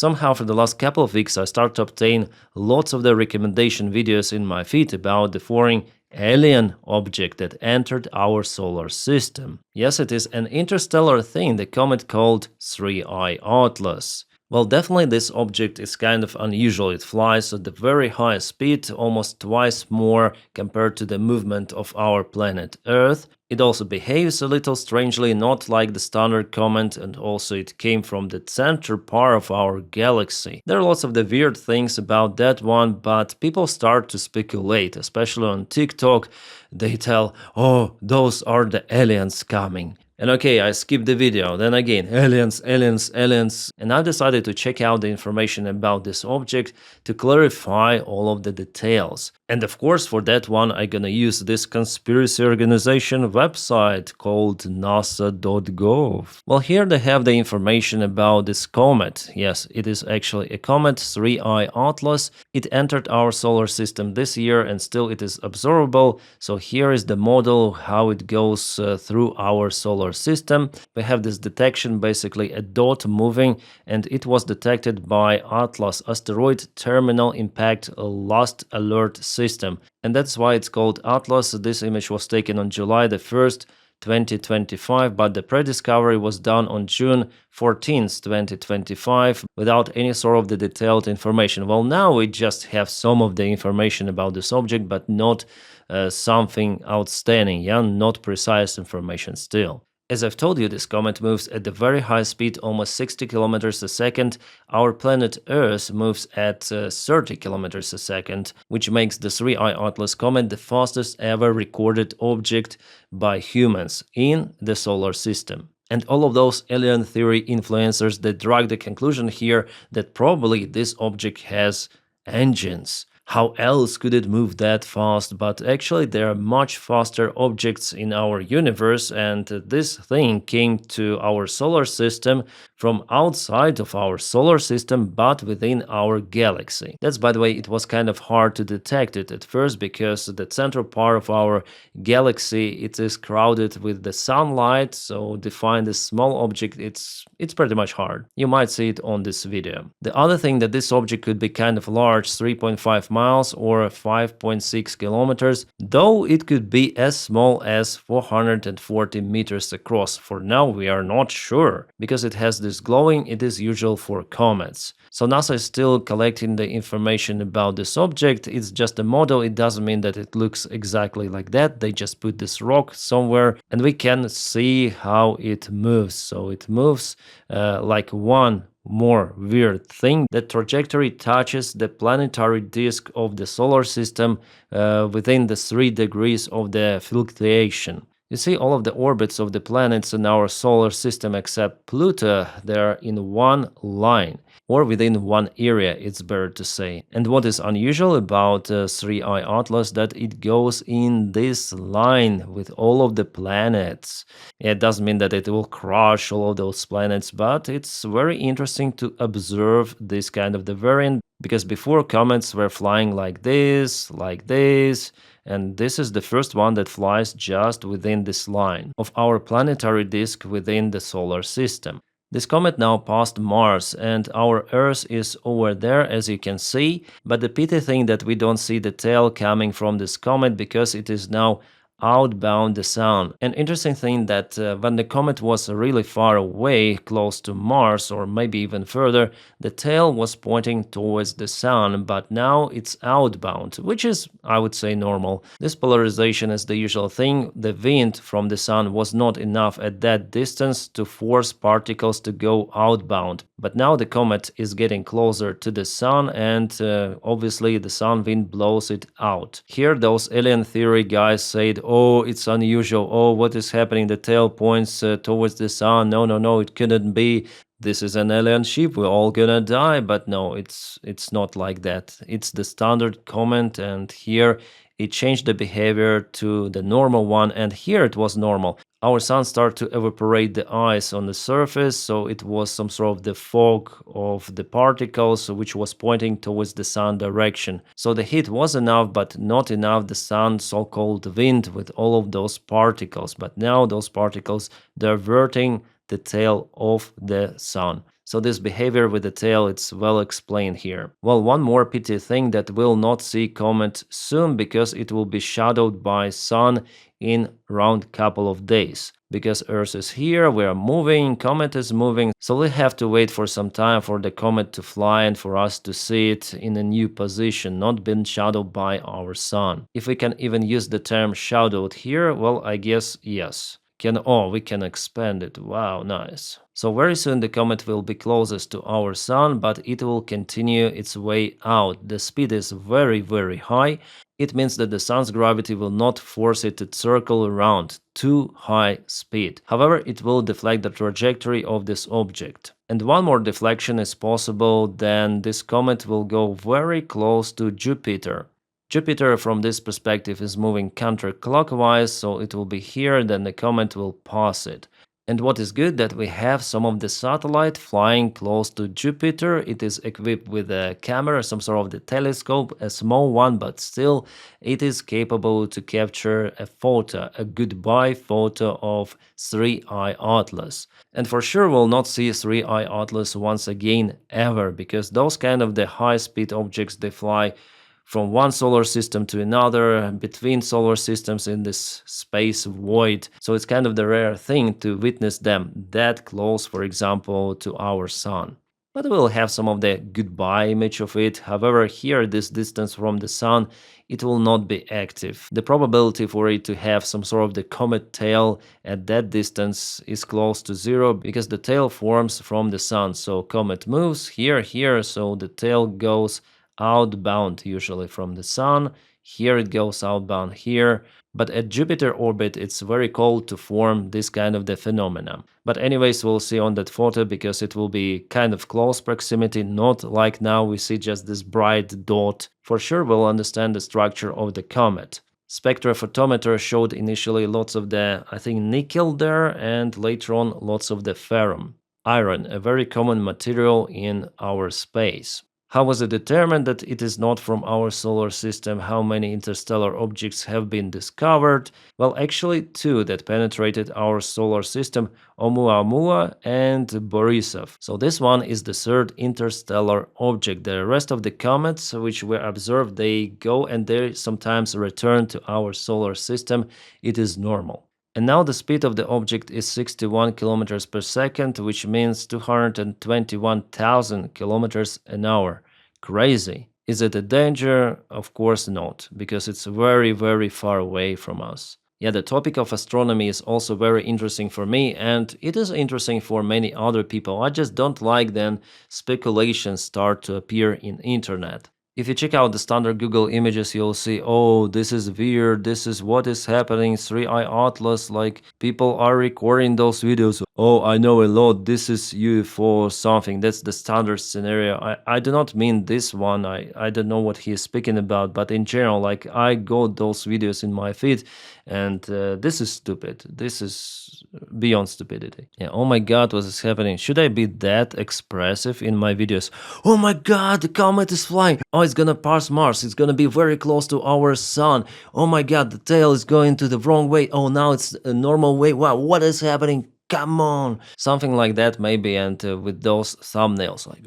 Somehow for the last couple of weeks I start to obtain lots of the recommendation videos in my feed about the foreign alien object that entered our solar system. Yes, it is an interstellar thing, the comet called 3I Atlas. Well, definitely this object is kind of unusual. It flies at a very high speed, almost twice more compared to the movement of our planet Earth. It also behaves a little strangely, not like the standard comet, and also it came from the center part of our galaxy. There are lots of the weird things about that one, but people start to speculate, especially on TikTok. They tell, oh, those are the aliens coming. And okay, I skipped the video, then again, aliens, aliens, aliens, and I decided to check out the information about this object to clarify all of the details. And of course, for that one, I'm gonna use this conspiracy organization website called nasa.gov. Well, here they have the information about this comet. Yes, it is actually a comet, 3I Atlas. It entered our solar system this year and still it is observable. So here is the model, how it goes through our solar system. We have this detection, basically a dot moving, and it was detected by Atlas Asteroid Terminal Impact Last Alert System, and that's why it's called Atlas. This image was taken on July the 1st, 2025, but the pre-discovery was done on June 14th, 2025, without any sort of the detailed information. Well, now we just have some of the information about this object, but not something outstanding, yeah, not precise information still. As I've told you, this comet moves at a very high speed, almost 60 kilometers a second. Our planet Earth moves at 30 kilometers a second, which makes the 3I Atlas comet the fastest ever recorded object by humans in the solar system. And all of those alien theory influencers that drag the conclusion here that probably this object has engines. How else could it move that fast? But actually there are much faster objects in our universe, and this thing came to our solar system from outside of our solar system but within our galaxy. That's, by the way, it was kind of hard to detect it at first because the central part of our galaxy, it is crowded with the sunlight, so to find this small object it's pretty much hard. You might see it on this video. The other thing that this object could be kind of large, 3.5 miles or 5.6 kilometers, though it could be as small as 440 meters across. For now we are not sure, because it has this glowing, it is usual for comets. So NASA is still collecting the information about this object. It's just a model, it doesn't mean that it looks exactly like that. They just put this rock somewhere and we can see how it moves. So it moves like one more weird thing. The trajectory touches the planetary disk of the solar system within the 3 degrees of the fluctuation. You see, all of the orbits of the planets in our solar system except Pluto, they are in one line, or within one area, it's better to say. And what is unusual about 3I Atlas, that it goes in this line with all of the planets. It doesn't mean that it will crush all of those planets, but it's very interesting to observe this kind of the variant, because before comets were flying like this, and this is the first one that flies just within this line of our planetary disk within the solar system. This comet now passed Mars and our Earth is over there, as you can see, but the pity thing that we don't see the tail coming from this comet because it is now outbound the sun. An interesting thing that when the comet was really far away, close to Mars or maybe even further, the tail was pointing towards the sun, but now it's outbound, which is, I would say, normal. This polarization is the usual thing. The wind from the sun was not enough at that distance to force particles to go outbound, but now the comet is getting closer to the sun and obviously the sun wind blows it out. Here those alien theory guys said, oh, it's unusual, oh, what is happening, the tail points towards the sun, no, it couldn't be, this is an alien ship, we're all gonna die. But no, it's not like that. It's the standard comment, and here it changed the behavior to the normal one, and here it was normal. Our sun started to evaporate the ice on the surface, so it was some sort of the fog of the particles which was pointing towards the sun direction. So the heat was enough, but not enough the sun's so-called wind with all of those particles. But now those particles, they're diverting the tail of the sun. So this behavior with the tail, it's well explained here. Well, one more pity thing that we'll not see Comet soon because it will be shadowed by Sun in around couple of days. Because Earth is here, we are moving, Comet is moving, so we have to wait for some time for the comet to fly and for us to see it in a new position, not being shadowed by our Sun. If we can even use the term shadowed here, well, I guess yes. We can expand it. Wow, nice. So very soon the comet will be closest to our Sun, but it will continue its way out. The speed is very, very high. It means that the Sun's gravity will not force it to circle around too high speed. However, it will deflect the trajectory of this object. And one more deflection is possible, then this comet will go very close to Jupiter. Jupiter from this perspective is moving counterclockwise, so it will be here, then the comet will pass it. And what is good that we have some of the satellite flying close to Jupiter. It is equipped with a camera, some sort of the telescope, a small one, but still it is capable to capture a photo, a goodbye photo of 3I Atlas. And for sure we'll not see 3I Atlas once again ever, because those kind of the high-speed objects, they fly from one solar system to another, between solar systems in this space void. So it's kind of the rare thing to witness them that close, for example, to our Sun. But we'll have some of the goodbye image of it. However, here, this distance from the Sun, it will not be active. The probability for it to have some sort of the comet tail at that distance is close to zero, because the tail forms from the Sun. So comet moves here, so the tail goes outbound usually from the Sun. Here it goes outbound here, but at Jupiter orbit it's very cold to form this kind of the phenomena. But anyways, we'll see on that photo, because it will be kind of close proximity, not like now we see just this bright dot. For sure we'll understand the structure of the comet. Spectrophotometer showed initially lots of the, I think, nickel there, and later on lots of the ferrum. Iron, a very common material in our space. How was it determined that it is not from our solar system? How many interstellar objects have been discovered? Well, actually two that penetrated our solar system, Oumuamua and Borisov. So this one is the third interstellar object. The rest of the comets which were observed, they go and they sometimes return to our solar system. It is normal. And now the speed of the object is 61 kilometers per second, which means 221,000 kilometers an hour. Crazy. Is it a danger? Of course not, because it's very, very far away from us. Yeah, the topic of astronomy is also very interesting for me, and it is interesting for many other people. I just don't like then speculations start to appear in internet. If you check out the standard Google images, you'll see, oh, this is weird, this is what is happening, 3I Atlas, like people are recording those videos. Oh, I know a lot, this is UFO something. That's the standard scenario. I do not mean this one, I don't know what he is speaking about, but in general, like I got those videos in my feed, and this is stupid. This is beyond stupidity. Yeah, oh my god, what is happening? Should I be that expressive in my videos? Oh my god, the comet is flying. Oh, it's gonna pass Mars. It's gonna be very close to our Sun. Oh my god, the tail is going to the wrong way. Oh, now it's a normal way. Wow, what is happening? Come on. Something like that maybe, and with those thumbnails like,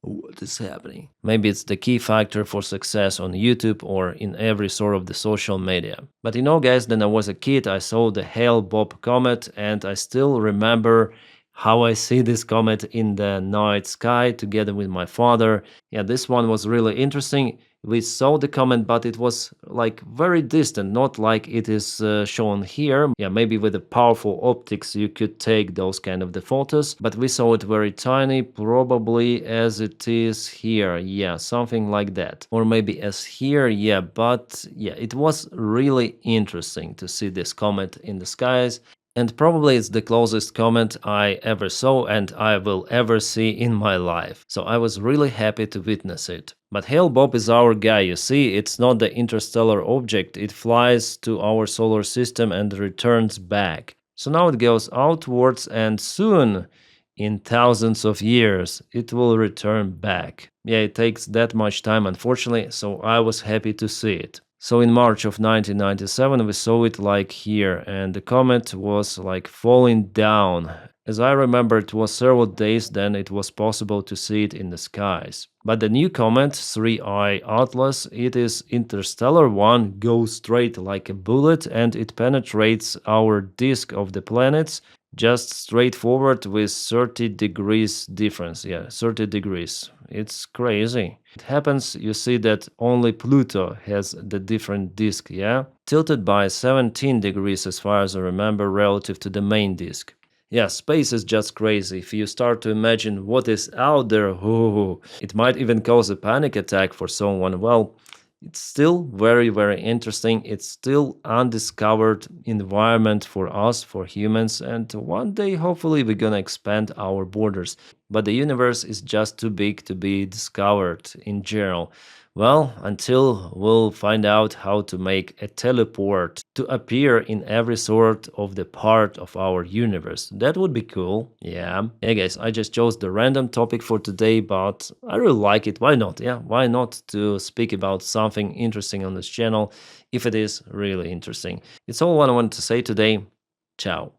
what is happening? Maybe it's the key factor for success on YouTube or in every sort of the social media. But you know, guys, when I was a kid, I saw the Hale-Bopp comet, and I still remember how I see this comet in the night sky together with my father. Yeah, this one was really interesting. We saw the comet, but it was like very distant, not like it is shown here. Yeah, maybe with the powerful optics you could take those kind of the photos, but we saw it very tiny, probably as it is here. Yeah, something like that. Or maybe as here, yeah, but yeah, it was really interesting to see this comet in the skies. And probably it's the closest comet I ever saw and I will ever see in my life. So I was really happy to witness it. But Hale-Bopp is our guy, you see, it's not the interstellar object, it flies to our solar system and returns back. So now it goes outwards, and soon, in thousands of years, it will return back. Yeah, it takes that much time, unfortunately, so I was happy to see it. So in March of 1997 we saw it like here, and the comet was like falling down. As I remember, it was several days then it was possible to see it in the skies. But the new Comet 3I Atlas, it is interstellar one, goes straight like a bullet and it penetrates our disk of the planets just straight forward with 30 degrees difference. Yeah, 30 degrees. It's crazy. It happens, you see that only Pluto has the different disk, yeah? Tilted by 17 degrees as far as I remember relative to the main disk. Yeah, space is just crazy. If you start to imagine what is out there, it might even cause a panic attack for someone. Well, it's still very, very interesting. It's still undiscovered environment for us, for humans, and one day hopefully we're gonna expand our borders. But the universe is just too big to be discovered in general. Well, until we'll find out how to make a teleport to appear in every sort of the part of our universe. That would be cool. Yeah. Hey guys, I just chose the random topic for today, but I really like it. Why not? Yeah, why not to speak about something interesting on this channel if it is really interesting? It's all what I want to say today. Ciao.